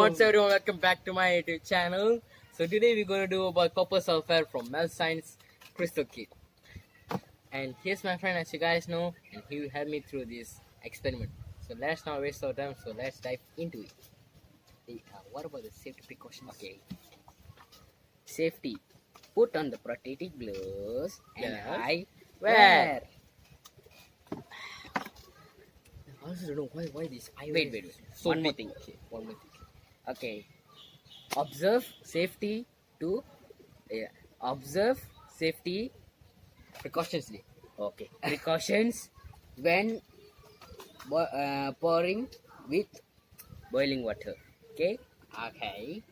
what's everyone? Welcome back to my YouTube channel. So today we're gonna do about copper sulfate from Mel Science Crystal Kit. And here's my friend, as you guys know, and he will help me through this experiment. So let's not waste our time. So let's dive into it. What about the safety precautions? Okay. Safety. Put on the protective gloves and Yes. eyewear. I also don't know why this eyewear. Wait. So One more big. thing. Okay, one more thing. Okay. Observe safety to observe safety Precautions. okay precautions when pouring with boiling water. Okay. Okay.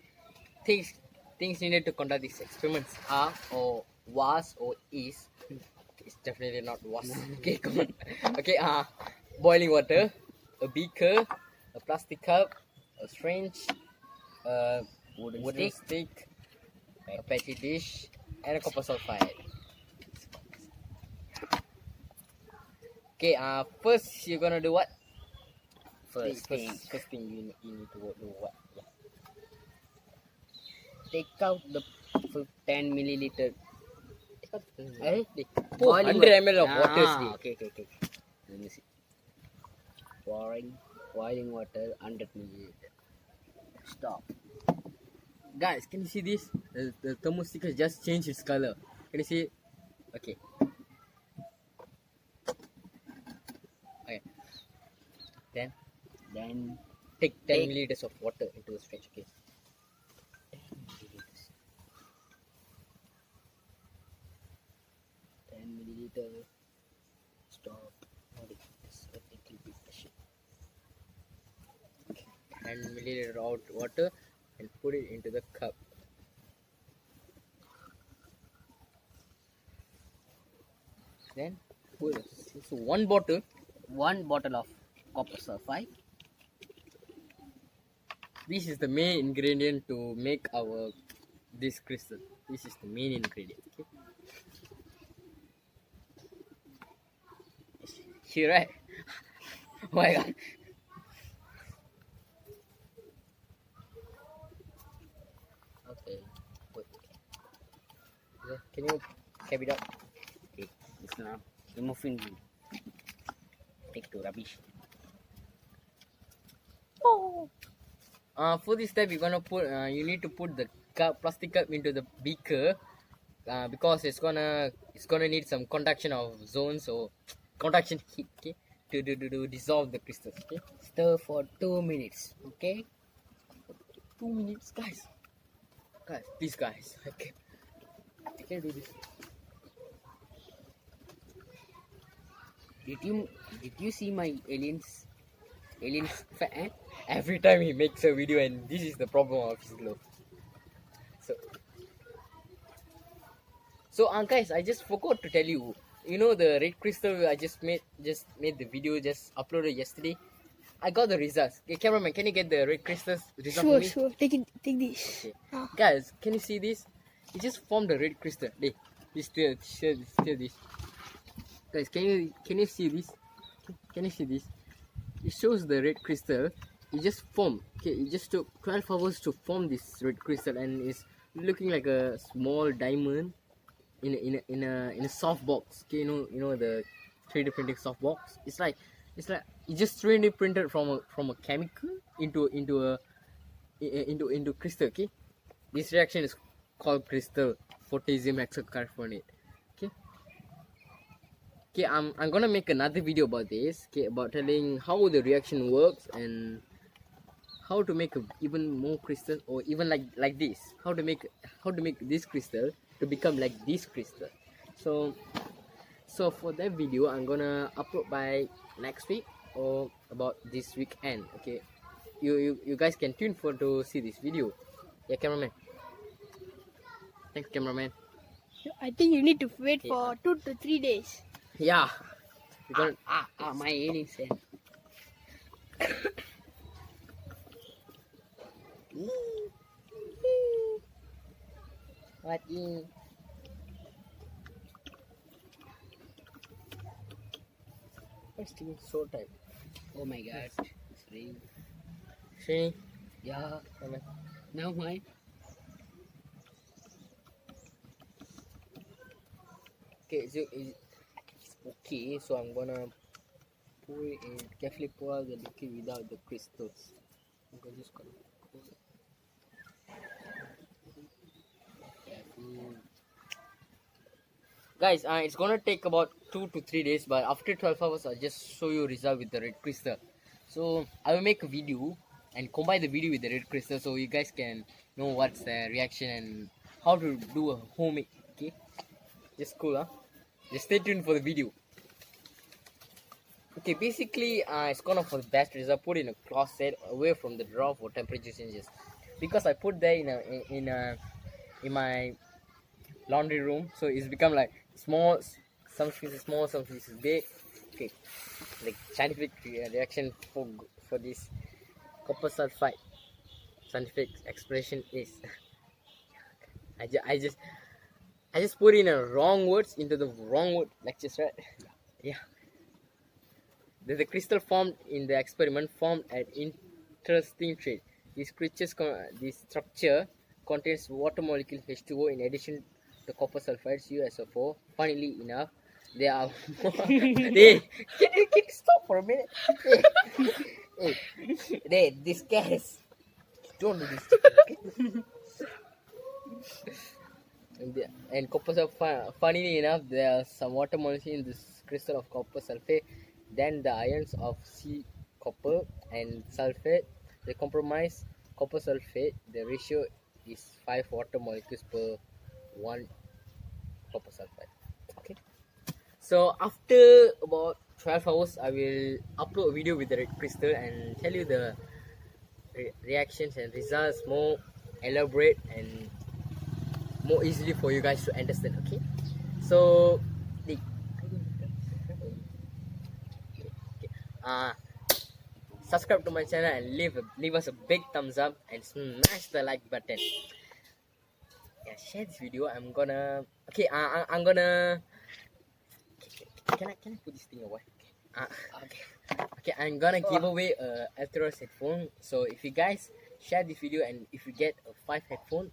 Things needed to conduct these experiments are or was or is. It's definitely not was. Okay, come on. Okay, boiling water, a beaker, a plastic cup, a syringe, a wooden stick, a petri dish, and a copper sulfide. Okay, first you're gonna do what? First thing, First thing you need to do what? Yeah. take out the 10 milliliter. Eh? Pour 100 ml of water. Okay. Let me see. Pouring boiling water 100 milliliter. Stop. Guys, can you see this? The thermosticker just changed its color. Can you see it? Okay. Okay. Then Take 10 Take- milliliters of water into the syringe. Okay. 10 milliliter. Stop. Just a little bit. 10 milliliter of water and put it into the cup. Then put so one bottle. 1 bottle of copper sulfide. This is the main ingredient to make our this crystal. This is the main ingredient. Okay. Here, right? Oh my god. Okay. Wait. Can you cap it up? Okay. This now removing the take to rubbish. For this step, you're gonna put. You need to put the plastic cup into the beaker, because it's gonna need some conduction of zones or conduction heat. Okay, to dissolve the crystals. Okay, Stir for 2 minutes. Okay. 2 minutes, guys. Please, guys. Okay, I can't do this. Did you see my aliens fan? Every time he makes a video, and this is the problem of his glove. So, guys, I just forgot to tell you. You know the red crystal I just made the video, just uploaded yesterday. I got the results. Okay, cameraman, can you get the red crystals result for me? Sure. Take this. Okay. Guys, can you see this? It just formed a red crystal. This still this. Guys, can you see this? Can you see this? It shows the red crystal. It just formed. Okay, it just took 12 hours to form this red crystal, and it's looking like a small diamond in a soft box. Okay, you know the 3D printing soft box. It's like it just 3D printed from a chemical into crystal. Okay, this reaction is called crystal potassium hexacarbonate. Okay, I'm gonna make another video about this. Okay, about telling how the reaction works and how to make even more crystal, or even like this. How to make this crystal to become like this crystal. So for that video, I'm gonna upload by next week or about this weekend. Okay, you guys can tune for to see this video. Yeah, cameraman. Thanks, cameraman. I think you need to wait Okay. for 2 to 3 days. Yeah. We're gonna, My aliens fan. what in? It's taking so time. Oh my god. It's raining. Srini, Yeah, Never mind. never mind. Okay, so it's okay. So I'm gonna pour it in, carefully pour out the liquid without the crystals. I'm gonna just gonna pour it. Guys, it's gonna take about 2 to 3 days, but after 12 hours, I'll just show you result with the red crystal. So I will make a video and combine the video with the red crystal so you guys can know what's the reaction and how to do a homemade. Okay, just cool, huh? Just stay tuned for the video. Okay, basically, it's gonna for the best result. Put in a closet away from the drawer for temperature changes, because I put there in my laundry room, so it's become like small, some pieces small, some pieces big. Okay, like scientific reaction for this copper sulfide. Scientific expression is I, ju- I just put in a wrong words into the wrong word lectures, right? Yeah. The crystal formed in the experiment formed an interesting trait. This structure contains water molecule H2O in addition to copper sulfides USO4. Funnily enough, there are more. Hey, can you stop for a minute? Hey, this gas. Don't do this. Okay? And copper sulfide. Funnily enough, there are some water molecules in this crystal of copper sulfate. Then the ions of C copper and sulfate. They compromise copper sulfate. The ratio is 5 water molecules per 1 copper sulfide. Okay. So after about 12 hours, I will upload a video with the red crystal and tell you the reactions and results more elaborate and more easily for you guys to understand. Okay. So the subscribe to my channel and leave us a big thumbs up and smash the like button. Yeah, share this video. I'm gonna I'm gonna can I put this thing away? Okay, I'm gonna give away a Altaros headphone. So if you guys share this video and if you get a 5 headphone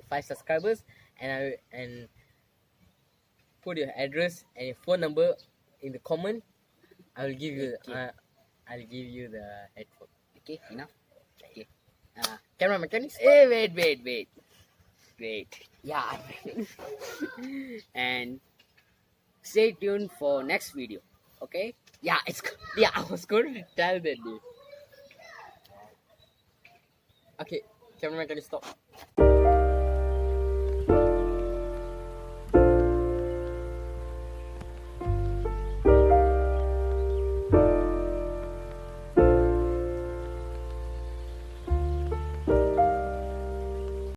5 subscribers and put your address and your phone number in the comment, I will give you Okay. I'll give you the headphone. Okay, enough. Okay. Cameraman, can you stop? Hey, wait. Yeah. And stay tuned for next video. Okay. Yeah, yeah, I was going to tell that dude. Okay, cameraman, can you stop?